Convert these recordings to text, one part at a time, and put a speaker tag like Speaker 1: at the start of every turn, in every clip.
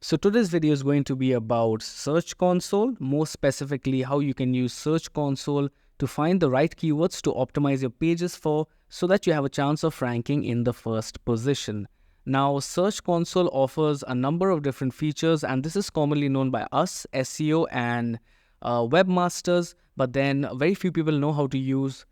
Speaker 1: So today's video is going to be about Search Console, more specifically how you can use Search Console to find the right keywords to optimize your pages for so that you have a chance of ranking in the first position. Now, Search Console offers a number of different features, and this is commonly known by us, SEO and webmasters, but then very few people know how to use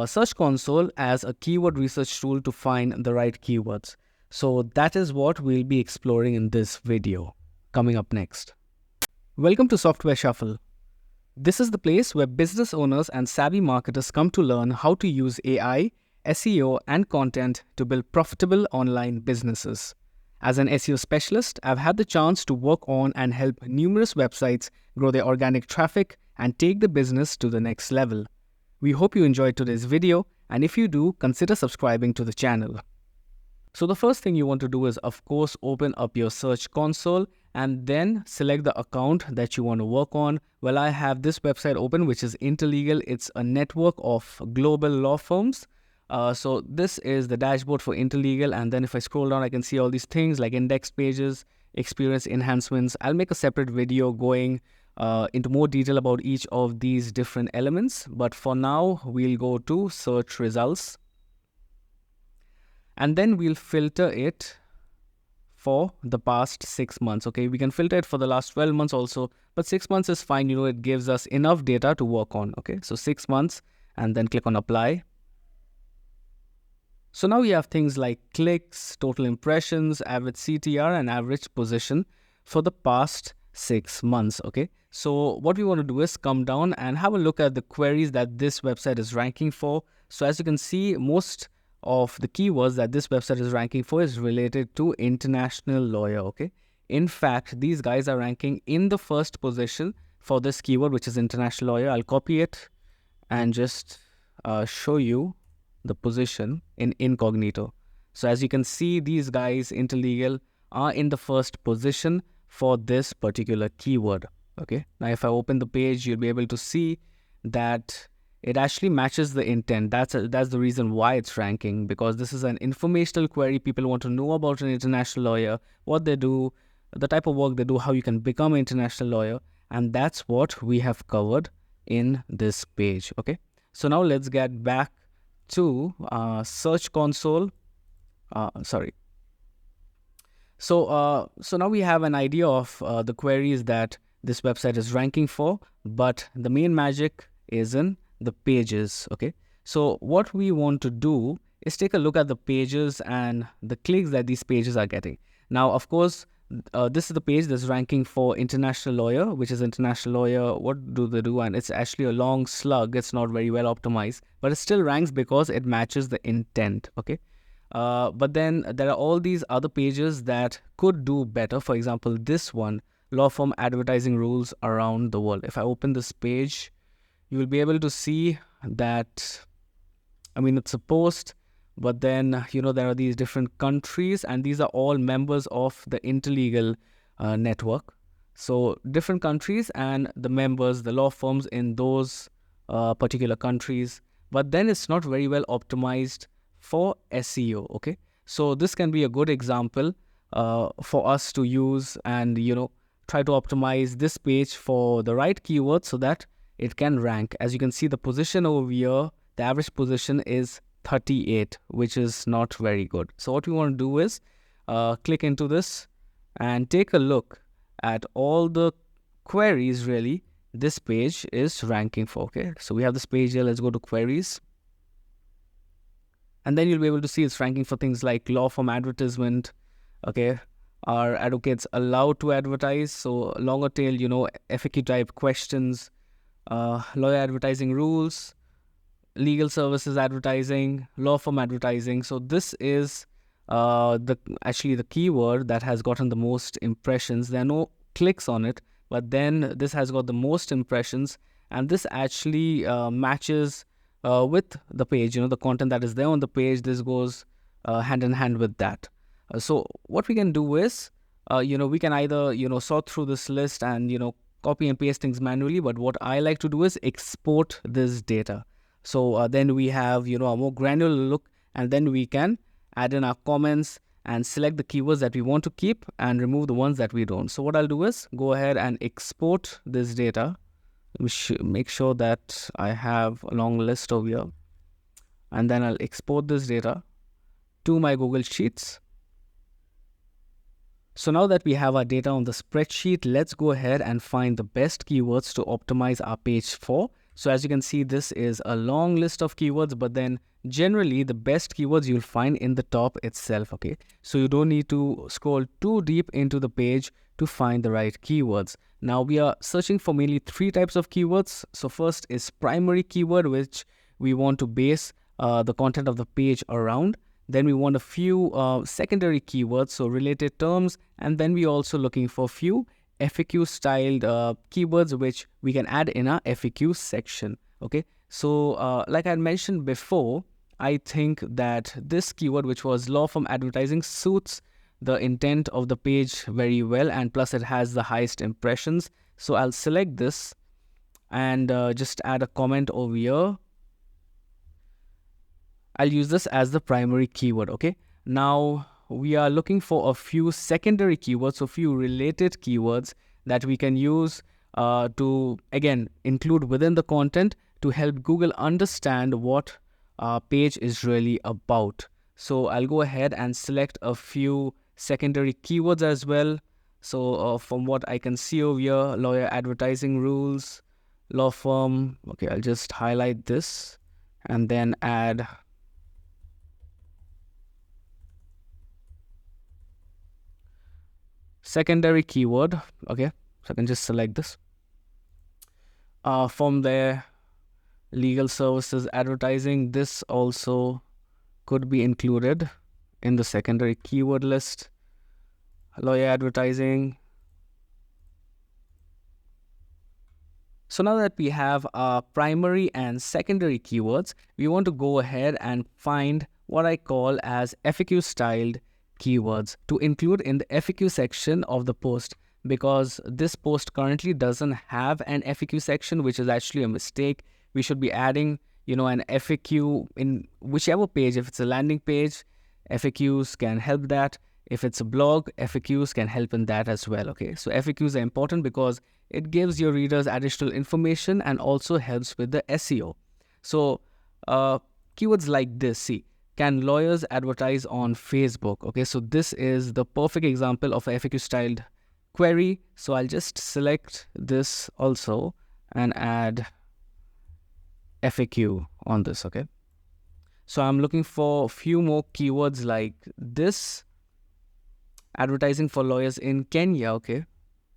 Speaker 1: Search Console as a keyword research tool to find the right keywords. So that is what we'll be exploring in this video. Coming up next. Welcome to Software Shuffle. This is the place where business owners and savvy marketers come to learn how to use AI, SEO, and content to build profitable online businesses. As an SEO specialist, I've had the chance to work on and help numerous websites grow their organic traffic and take the business to the next level. We hope you enjoyed today's video, and if you do, consider subscribing to the channel. So the first thing you want to do is, of course, open up your Search Console and then select the account that you want to work on. Well, I have this website open, which is Interlegal. It's a network of global law firms. So this is the dashboard for Interlegal. And then if I scroll down, I can see all these things like index pages, experience enhancements. I'll make a separate video going into more detail about each of these different elements. But for now, we'll go to search results. And then we'll filter it for the past 6 months. Okay, we can filter it for the last 12 months also, but 6 months is fine. It gives us enough data to work on. Okay, so 6 months, and then click on apply. So now we have things like clicks, total impressions, average CTR, and average position for the past 6 months. Okay, so what we want to do is come down and have a look at the queries that this website is ranking for. So as you can see, most of the keywords that this website is ranking for is related to international lawyer. Okay, in fact, these guys are ranking in the first position for this keyword, which is international lawyer. I'll copy it and just show you the position in incognito. So as you can see, these guys, Interlegal, are in the first position for this particular keyword. Okay, now if I open the page, you'll be able to see that it actually matches the intent. That's the reason why it's ranking, because this is an informational query. People want to know about an international lawyer, what they do, the type of work they do, how you can become an international lawyer. And that's what we have covered in this page. Okay, so now let's get back to Search Console. So now we have an idea of the queries that this website is ranking for, but the main magic is in the pages. Okay, so what we want to do is take a look at the pages and the clicks that these pages are getting. Now, of course, this is the page that's ranking for international lawyer, which is international lawyer. What do they do? And it's actually a long slug. It's not very well optimized, but it still ranks because it matches the intent. Okay, but then there are all these other pages that could do better. For example, this one, law firm advertising rules around the world. If I open this page, you will be able to see that, it's a post, but then, there are these different countries, and these are all members of the Interlegal network. So different countries and the members, the law firms in those particular countries, but then it's not very well optimized for SEO. Okay, so this can be a good example for us to use and, try to optimize this page for the right keywords so that it can rank. As you can see, the position over here, the average position is 38, which is not very good. So what we want to do is click into this and take a look at all the queries really this page is ranking for. Okay, so we have this page here. Let's go to queries. And then you'll be able to see it's ranking for things like law firm advertisement. Okay, are advocates allowed to advertise? So longer tail, FAQ type questions, lawyer advertising rules, legal services advertising, law firm advertising. So this is the keyword that has gotten the most impressions. There are no clicks on it, but then this has got the most impressions, and this actually matches with the page. The content that is there on the page, this goes hand in hand with that. So what we can do is, we can either sort through this list and copy and paste things manually, but what I like to do is export this data. So then we have a more granular look, and then we can add in our comments and select the keywords that we want to keep and remove the ones that we don't. So what I'll do is go ahead and export this data. Make sure that I have a long list over here, and then I'll export this data to my Google Sheets. So now that we have our data on the spreadsheet, let's go ahead and find the best keywords to optimize our page for. So as you can see, this is a long list of keywords, but then generally the best keywords you'll find in the top itself, okay? So you don't need to scroll too deep into the page to find the right keywords. Now we are searching for mainly 3 types of keywords. So first is primary keyword, which we want to base the content of the page around. Then we want a few secondary keywords, so related terms, and then we also looking for a few FAQ styled keywords which we can add in our FAQ section. Okay, so like I mentioned before, I think that this keyword, which was law firm advertising, suits the intent of the page very well, and plus it has the highest impressions. So I'll select this and just add a comment over here. I'll use this as the primary keyword. Okay, now we are looking for a few secondary keywords, a few related keywords that we can use to again include within the content to help Google understand what our page is really about. So I'll go ahead and select a few secondary keywords as well. So from what I can see over here, lawyer advertising rules, law firm. Okay, I'll just highlight this and then add secondary keyword. Okay, so I can just select this. From there, legal services advertising, this also could be included in the secondary keyword list. Lawyer advertising. So now that we have our primary and secondary keywords, we want to go ahead and find what I call as FAQ styled keywords to include in the FAQ section of the post, because this post currently doesn't have an FAQ section, which is actually a mistake. We should be adding, an FAQ in whichever page. If it's a landing page, FAQs can help that. If it's a blog, FAQs can help in that as well. Okay, so FAQs are important because it gives your readers additional information and also helps with the SEO. So keywords like this, see, can lawyers advertise on Facebook? Okay, so this is the perfect example of a FAQ styled query. So I'll just select this also and add FAQ on this. Okay, so I'm looking for a few more keywords like this. Advertising for lawyers in Kenya. Okay,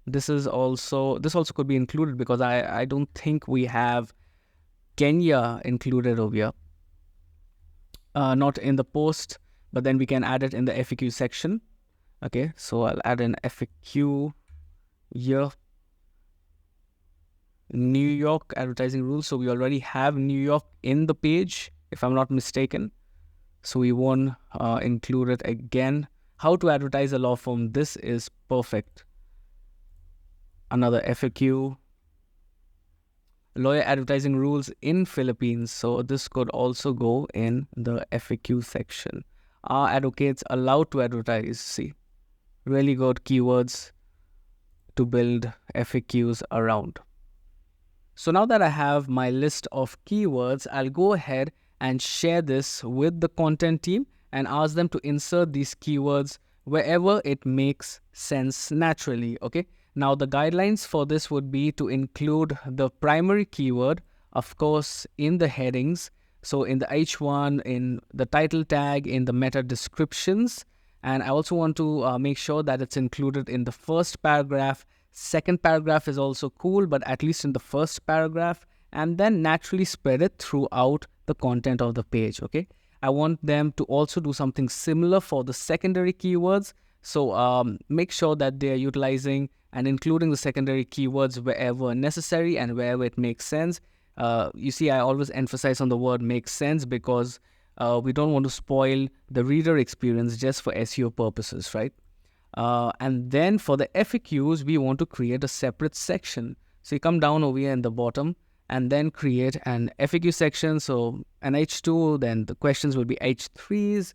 Speaker 1: this also could be included because I don't think we have Kenya included over here. Not in the post, but then we can add it in the FAQ section. Okay, so I'll add an FAQ here. New York advertising rules. So we already have New York in the page, if I'm not mistaken. So we won't include it again. How to advertise a law firm. This is perfect. Another FAQ. Lawyer advertising rules in Philippines. So this could also go in the FAQ section. Are advocates allowed to advertise? See, really good keywords to build FAQs around. So now that I have my list of keywords, I'll go ahead and share this with the content team and ask them to insert these keywords wherever it makes sense naturally. Okay. Now the guidelines for this would be to include the primary keyword, of course, in the headings. So in the H1, in the title tag, in the meta descriptions. And I also want to make sure that it's included in the first paragraph. Second paragraph is also cool, but at least in the first paragraph, and then naturally spread it throughout the content of the page. Okay. I want them to also do something similar for the secondary keywords. So make sure that they are utilizing and including the secondary keywords wherever necessary and wherever it makes sense. You see, I always emphasize on the word makes sense because we don't want to spoil the reader experience just for SEO purposes, right? And then for the FAQs, we want to create a separate section. So you come down over here in the bottom and then create an FAQ section. So an H2, then the questions will be H3s.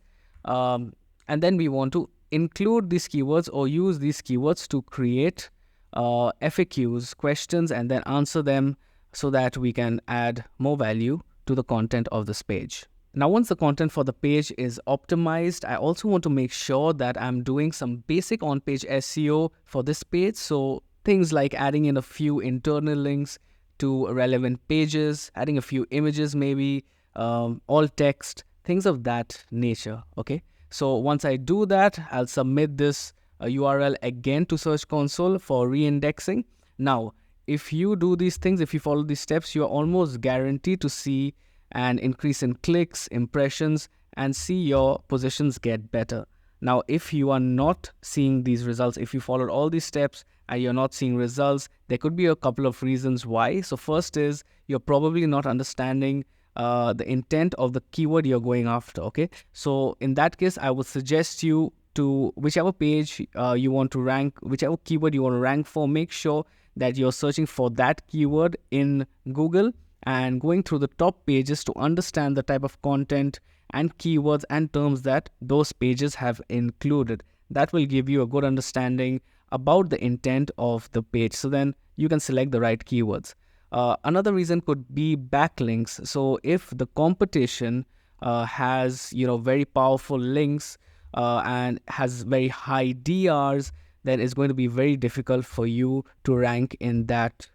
Speaker 1: And then we want to include these keywords or use these keywords to create FAQs, questions, and then answer them so that we can add more value to the content of this page. Now, once the content for the page is optimized, I also want to make sure that I'm doing some basic on-page SEO for this page. So things like adding in a few internal links to relevant pages, adding a few images maybe, alt text, things of that nature, okay? So once I do that, I'll submit this URL again to Search Console for reindexing. Now, if you do these things, if you follow these steps, you're almost guaranteed to see an increase in clicks, impressions, and see your positions get better. Now, if you are not seeing these results, if you followed all these steps and you're not seeing results, there could be a couple of reasons why. So first is you're probably not understanding the intent of the keyword you're going after, okay? So in that case, I would suggest you to whichever page you want to rank, whichever keyword you want to rank for, make sure that you're searching for that keyword in Google and going through the top pages to understand the type of content and keywords and terms that those pages have included. That will give you a good understanding about the intent of the page. So then you can select the right keywords. Another reason could be backlinks. So if the competition has very powerful links and has very high DRs, then it's going to be very difficult for you to rank in that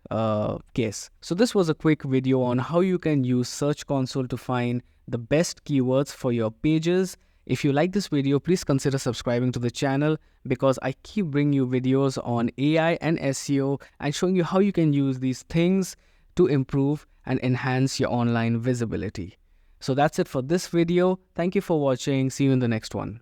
Speaker 1: case. So this was a quick video on how you can use Search Console to find the best keywords for your pages. If you like this video, please consider subscribing to the channel because I keep bringing you videos on AI and SEO and showing you how you can use these things to improve and enhance your online visibility. So that's it for this video. Thank you for watching. See you in the next one.